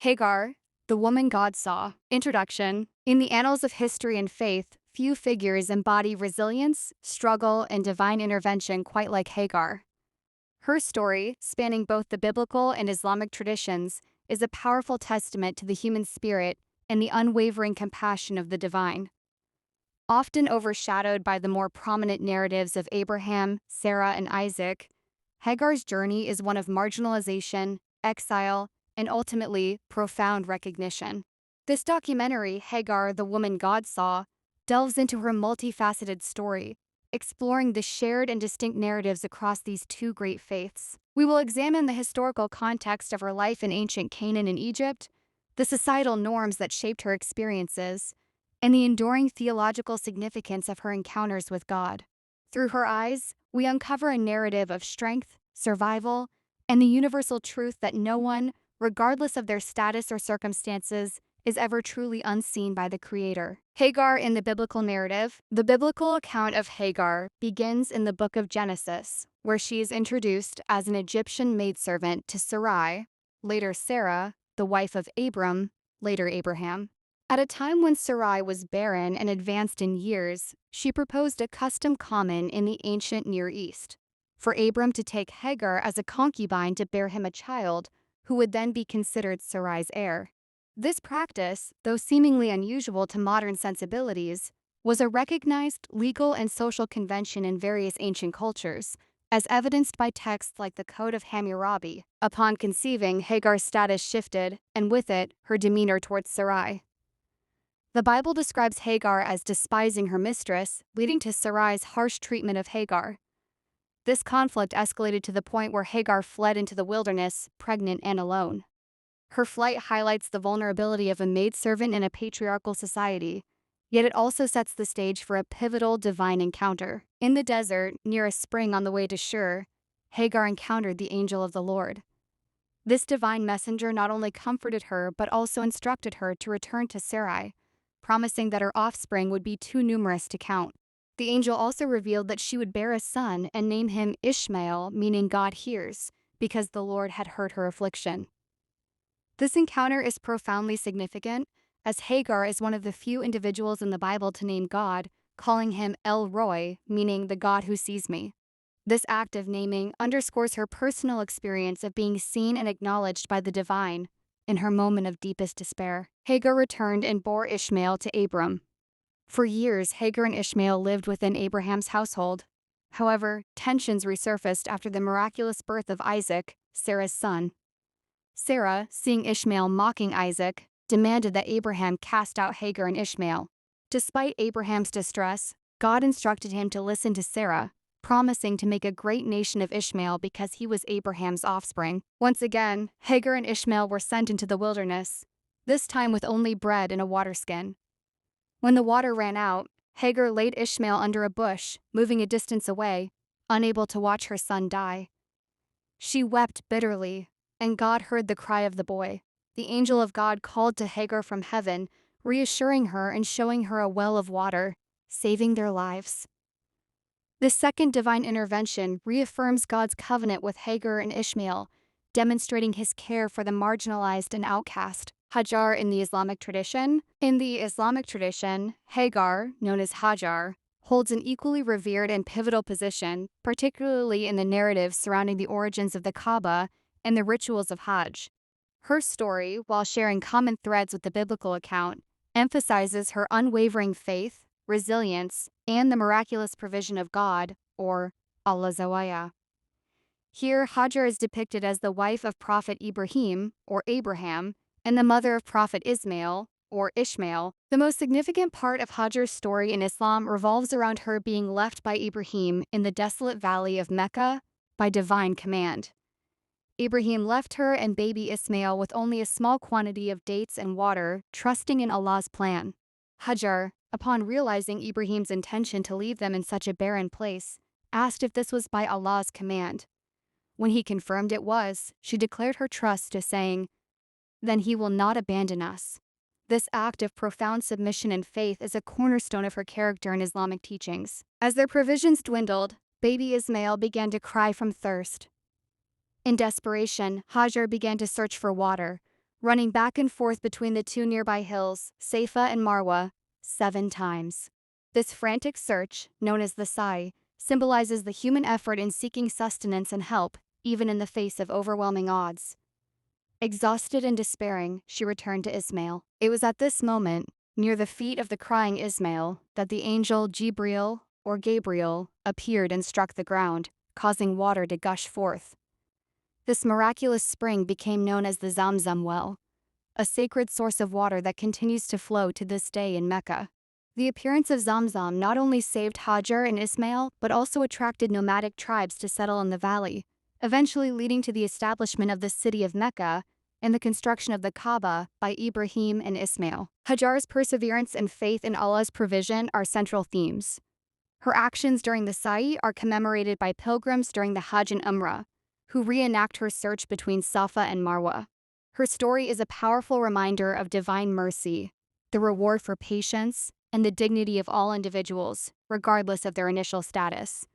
Hagar, the woman God saw. Introduction. In the annals of history and faith, few figures embody resilience, struggle, and divine intervention quite like Hagar. Her story, spanning both the biblical and Islamic traditions, is a powerful testament to the human spirit and the unwavering compassion of the divine. Often overshadowed by the more prominent narratives of Abraham, Sarah, and Isaac, Hagar's journey is one of marginalization, exile, and ultimately profound recognition. This documentary, Hagar, the Woman God Saw, delves into her multifaceted story, exploring the shared and distinct narratives across these two great faiths. We will examine the historical context of her life in ancient Canaan and Egypt, the societal norms that shaped her experiences, and the enduring theological significance of her encounters with God. Through her eyes, we uncover a narrative of strength, survival, and the universal truth that no one, regardless of their status or circumstances, is ever truly unseen by the Creator. Hagar in the biblical narrative. The biblical account of Hagar begins in the book of Genesis, where she is introduced as an Egyptian maidservant to Sarai, later Sarah, the wife of Abram, later Abraham. At a time when Sarai was barren and advanced in years, she proposed a custom common in the ancient Near East, for Abram to take Hagar as a concubine to bear him a child, who would then be considered Sarai's heir. This practice, though seemingly unusual to modern sensibilities, was a recognized legal and social convention in various ancient cultures, as evidenced by texts like the Code of Hammurabi. Upon conceiving, Hagar's status shifted, and with it, her demeanor towards Sarai. The Bible describes Hagar as despising her mistress, leading to Sarai's harsh treatment of Hagar. This conflict escalated to the point where Hagar fled into the wilderness, pregnant and alone. Her flight highlights the vulnerability of a maidservant in a patriarchal society, yet it also sets the stage for a pivotal divine encounter. In the desert, near a spring on the way to Shur, Hagar encountered the angel of the Lord. This divine messenger not only comforted her but also instructed her to return to Sarai, promising that her offspring would be too numerous to count. The angel also revealed that she would bear a son and name him Ishmael, meaning God hears, because the Lord had heard her affliction. This encounter is profoundly significant, as Hagar is one of the few individuals in the Bible to name God, calling him El Roi, meaning the God who sees me. This act of naming underscores her personal experience of being seen and acknowledged by the divine in her moment of deepest despair. Hagar returned and bore Ishmael to Abram. For years, Hagar and Ishmael lived within Abraham's household. However, tensions resurfaced after the miraculous birth of Isaac, Sarah's son. Sarah, seeing Ishmael mocking Isaac, demanded that Abraham cast out Hagar and Ishmael. Despite Abraham's distress, God instructed him to listen to Sarah, promising to make a great nation of Ishmael because he was Abraham's offspring. Once again, Hagar and Ishmael were sent into the wilderness, this time with only bread and a water skin. When the water ran out, Hagar laid Ishmael under a bush, moving a distance away, unable to watch her son die. She wept bitterly, and God heard the cry of the boy. The angel of God called to Hagar from heaven, reassuring her and showing her a well of water, saving their lives. This second divine intervention reaffirms God's covenant with Hagar and Ishmael, demonstrating his care for the marginalized and outcast. Hagar in the Islamic tradition. In the Islamic tradition, Hagar, known as Hajar, holds an equally revered and pivotal position, particularly in the narratives surrounding the origins of the Kaaba and the rituals of Hajj. Her story, while sharing common threads with the biblical account, emphasizes her unwavering faith, resilience, and the miraculous provision of God, or Allah Zawaya. Here, Hajar is depicted as the wife of Prophet Ibrahim, or Abraham, and the mother of Prophet Ismail, or Ishmael. The most significant part of Hajar's story in Islam revolves around her being left by Ibrahim in the desolate valley of Mecca by divine command. Ibrahim left her and baby Ismail with only a small quantity of dates and water, trusting in Allah's plan. Hajar, upon realizing Ibrahim's intention to leave them in such a barren place, asked if this was by Allah's command. When he confirmed it was, she declared her trust to saying, "Then he will not abandon us." This act of profound submission and faith is a cornerstone of her character in Islamic teachings. As their provisions dwindled, baby Ismail began to cry from thirst. In desperation, Hajar began to search for water, running back and forth between the two nearby hills, Safa and Marwa, 7 times. This frantic search, known as the Sa'i, symbolizes the human effort in seeking sustenance and help, even in the face of overwhelming odds. Exhausted and despairing, she returned to Ismail. It was at this moment, near the feet of the crying Ismail, that the angel Jibril, or Gabriel, appeared and struck the ground, causing water to gush forth. This miraculous spring became known as the Zamzam well, a sacred source of water that continues to flow to this day in Mecca. The appearance of Zamzam not only saved Hajar and Ismail, but also attracted nomadic tribes to settle in the valley, eventually leading to the establishment of the city of Mecca and the construction of the Kaaba by Ibrahim and Ismail. Hajar's perseverance and faith in Allah's provision are central themes. Her actions during the Sa'i are commemorated by pilgrims during the Hajj and Umrah, who reenact her search between Safa and Marwa. Her story is a powerful reminder of divine mercy, the reward for patience, and the dignity of all individuals, regardless of their initial status.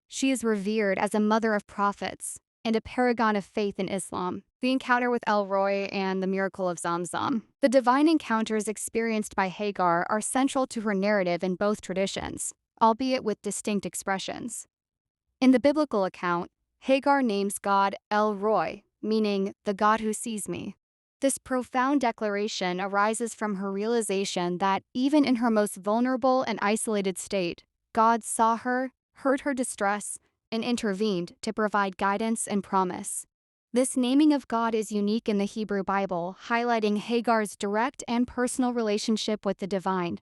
She is revered as a mother of prophets and a paragon of faith in Islam. The encounter with El Roi and the miracle of Zamzam. The divine encounters experienced by Hagar are central to her narrative in both traditions, albeit with distinct expressions. In the biblical account, Hagar names God El Roi, meaning the God who sees me. This profound declaration arises from her realization that even in her most vulnerable and isolated state, God saw her, heard her distress, and intervened to provide guidance and promise. This naming of God is unique in the Hebrew Bible, highlighting Hagar's direct and personal relationship with the divine.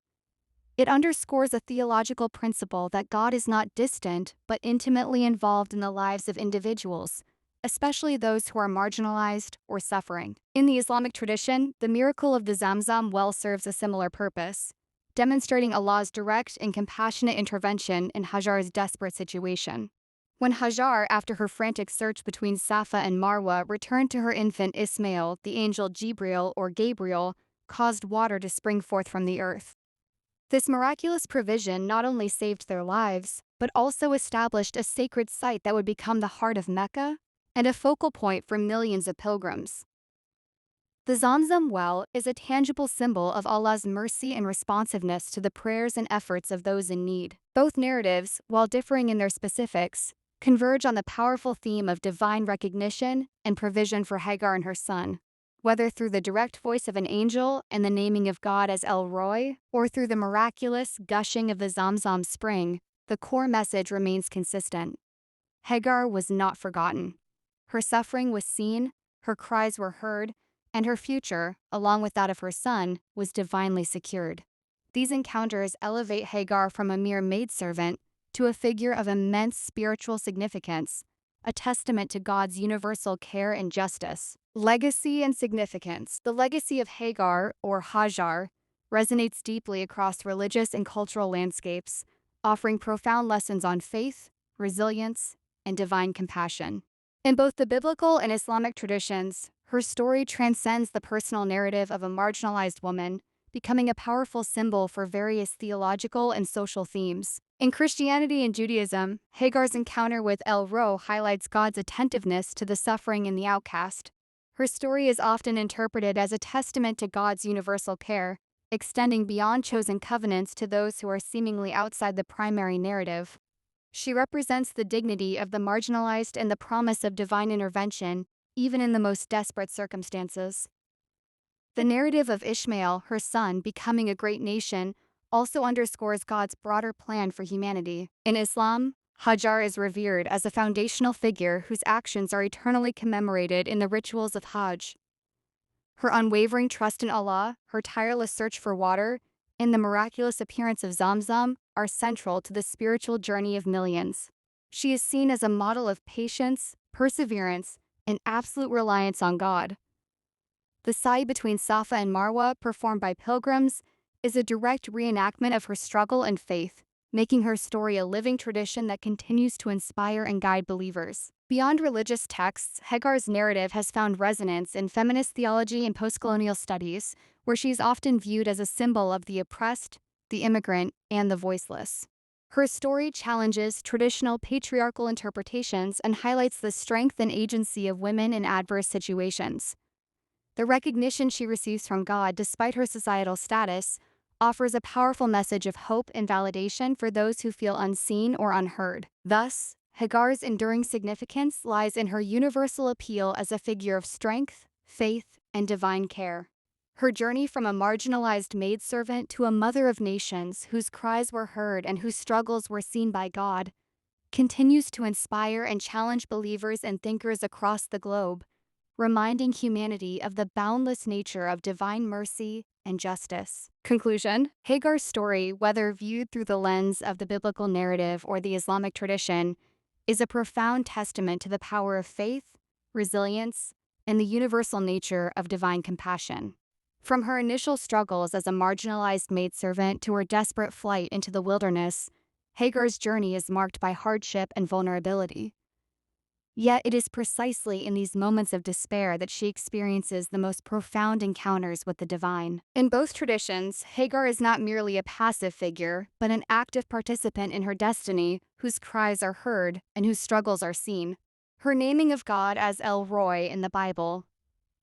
It underscores a theological principle that God is not distant but intimately involved in the lives of individuals, especially those who are marginalized or suffering. In the Islamic tradition, the miracle of the Zamzam well serves a similar purpose, demonstrating Allah's direct and compassionate intervention in Hajar's desperate situation. When Hajar, after her frantic search between Safa and Marwa, returned to her infant Ismail, the angel Jibril or Gabriel caused water to spring forth from the earth. This miraculous provision not only saved their lives, but also established a sacred site that would become the heart of Mecca and a focal point for millions of pilgrims. The Zamzam well is a tangible symbol of Allah's mercy and responsiveness to the prayers and efforts of those in need. Both narratives, while differing in their specifics, converge on the powerful theme of divine recognition and provision for Hagar and her son. Whether through the direct voice of an angel and the naming of God as El Roi, or through the miraculous gushing of the Zamzam spring, the core message remains consistent. Hagar was not forgotten. Her suffering was seen, her cries were heard, and her future, along with that of her son, was divinely secured. These encounters elevate Hagar from a mere maidservant to a figure of immense spiritual significance, a testament to God's universal care and justice. Legacy and significance. The legacy of Hagar, or Hajar, resonates deeply across religious and cultural landscapes, offering profound lessons on faith, resilience, and divine compassion. In both the biblical and Islamic traditions, her story transcends the personal narrative of a marginalized woman, becoming a powerful symbol for various theological and social themes. In Christianity and Judaism, Hagar's encounter with El Roi highlights God's attentiveness to the suffering and the outcast. Her story is often interpreted as a testament to God's universal care, extending beyond chosen covenants to those who are seemingly outside the primary narrative. She represents the dignity of the marginalized and the promise of divine intervention, even in the most desperate circumstances. The narrative of Ishmael, her son, becoming a great nation also underscores God's broader plan for humanity. In Islam, Hajar is revered as a foundational figure whose actions are eternally commemorated in the rituals of Hajj. Her unwavering trust in Allah, her tireless search for water, and the miraculous appearance of Zamzam are central to the spiritual journey of millions. She is seen as a model of patience, perseverance, and absolute reliance on God. The Sa'i between Safa and Marwa, performed by pilgrims, is a direct reenactment of her struggle and faith, making her story a living tradition that continues to inspire and guide believers. Beyond religious texts, Hagar's narrative has found resonance in feminist theology and postcolonial studies, where she is often viewed as a symbol of the oppressed, the immigrant, and the voiceless. Her story challenges traditional patriarchal interpretations and highlights the strength and agency of women in adverse situations. The recognition she receives from God, despite her societal status, offers a powerful message of hope and validation for those who feel unseen or unheard. Thus, Hagar's enduring significance lies in her universal appeal as a figure of strength, faith, and divine care. Her journey from a marginalized maidservant to a mother of nations whose cries were heard and whose struggles were seen by God continues to inspire and challenge believers and thinkers across the globe, reminding humanity of the boundless nature of divine mercy and justice. Conclusion: Hagar's story, whether viewed through the lens of the biblical narrative or the Islamic tradition, is a profound testament to the power of faith, resilience, and the universal nature of divine compassion. From her initial struggles as a marginalized maidservant to her desperate flight into the wilderness, Hagar's journey is marked by hardship and vulnerability. Yet it is precisely in these moments of despair that she experiences the most profound encounters with the divine. In both traditions, Hagar is not merely a passive figure, but an active participant in her destiny, whose cries are heard and whose struggles are seen. Her naming of God as El Roy in the Bible,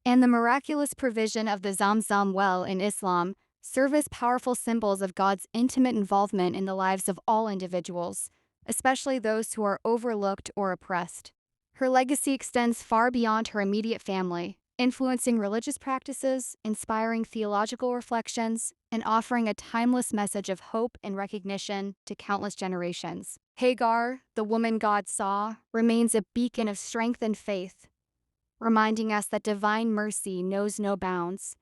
and the miraculous provision of the Zamzam well in Islam, serve as powerful symbols of God's intimate involvement in the lives of all individuals, especially those who are overlooked or oppressed. Her legacy extends far beyond her immediate family, influencing religious practices, inspiring theological reflections, and offering a timeless message of hope and recognition to countless generations. Hagar, the woman God saw, remains a beacon of strength and faith, reminding us that divine mercy knows no bounds,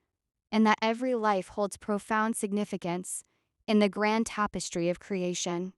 and that every life holds profound significance in the grand tapestry of creation.